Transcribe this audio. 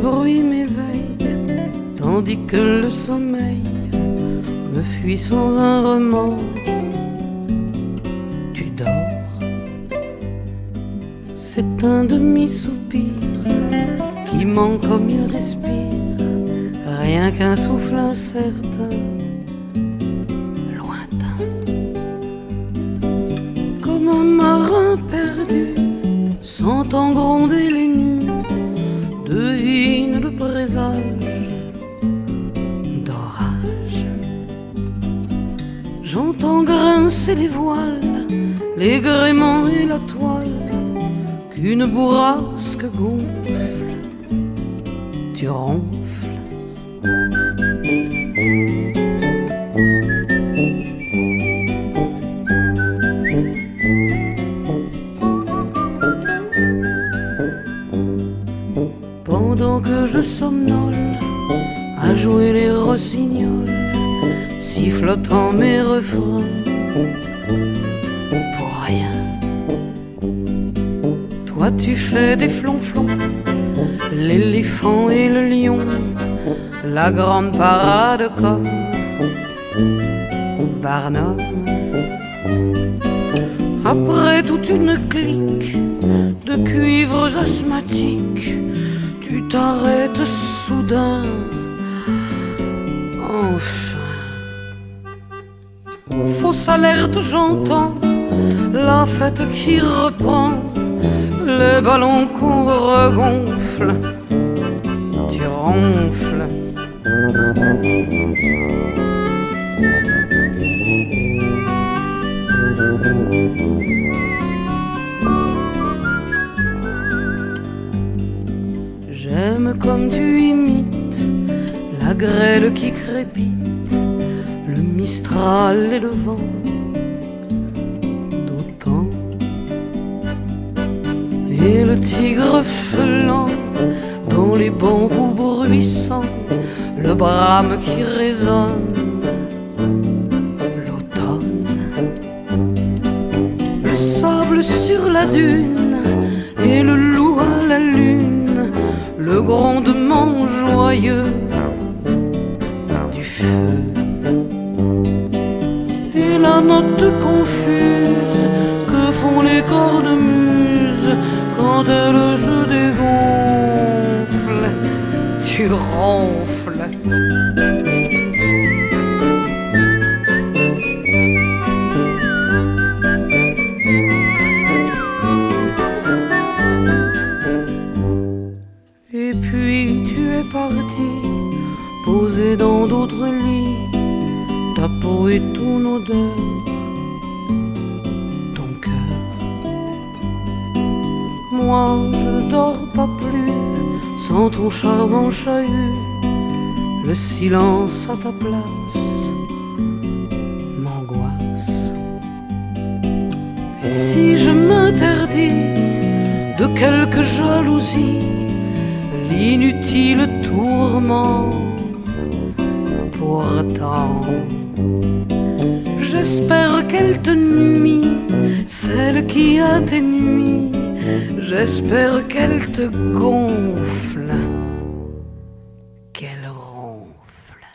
bruit m'éveille, tandis que le sommeil me fuit sans un remords. Tu dors, c'est un demi-soupir qui manque comme il respire, rien qu'un souffle incertain, lointain. Comme un marin perdu, sentant gronder les nues, devine le présage d'orage. J'entends grincer les voiles, les gréements et la toile qu'une bourrasque gonfle. Tu ronfles. Pendant que je somnole à jouer les rossignols, sifflotant mes refrains pour rien. Toi tu fais des flonflons, l'éléphant et le lion, la grande parade comme Barnum. Après toute une clique de cuivres asthmatiques, tu t'arrêtes soudain, enfin. Fausse alerte, j'entends la fête qui reprend, les ballons qu'on regonfle, tu ronfles. J'aime comme tu imites la grêle qui crépite, le mistral et le vent d'autant, et le tigre feulant dans les bambous bruissants, le brame qui résonne, l'automne. Le sable sur la dune et le loup à la lune, le grondement joyeux du feu et la note confuse que font les cornemuses quand elles se dégonflent, tu ronfles. Et puis tu es parti, posé dans d'autres lits, ta peau et ton odeur, ton cœur. Moi je ne dors pas plus sans ton charmant chahut, le silence à ta place m'angoisse. Et si je m'interdis de quelque jalousie, l'inutile tourment, pourtant j'espère qu'elle te nuit, celle qui a tes nuits, j'espère qu'elle te gonfle, qu'elle ronfle.